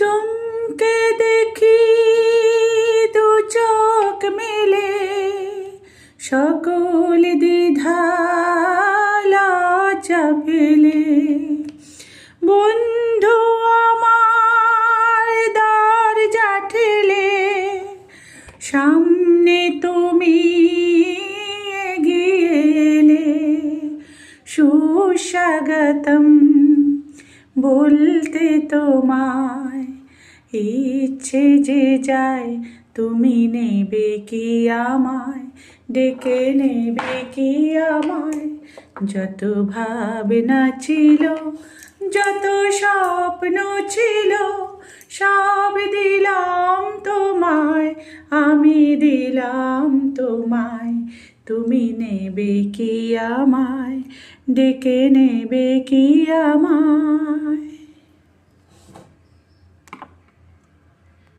চমকে দেখি দু চোখ মেলে, সকল দ্বিধা লজ্জা ফেলে। বন্ধু আমার দরজা ঠেলে, সামনে তুমি এগিয়ে এলে। সুস্বাগতম বলতে তোমায় ইচ্ছে যে যায়, তুমি নেবে কি আমায়, ডেকে নেবে কি আমায়। যত ভাবনা ছিল, যত স্বপ্ন ছিল, সব দিলাম তোমায়, আমি দিলাম তোমায়। তুমি নেবে কি আমায়, ডেকে নেবে কি আমায়।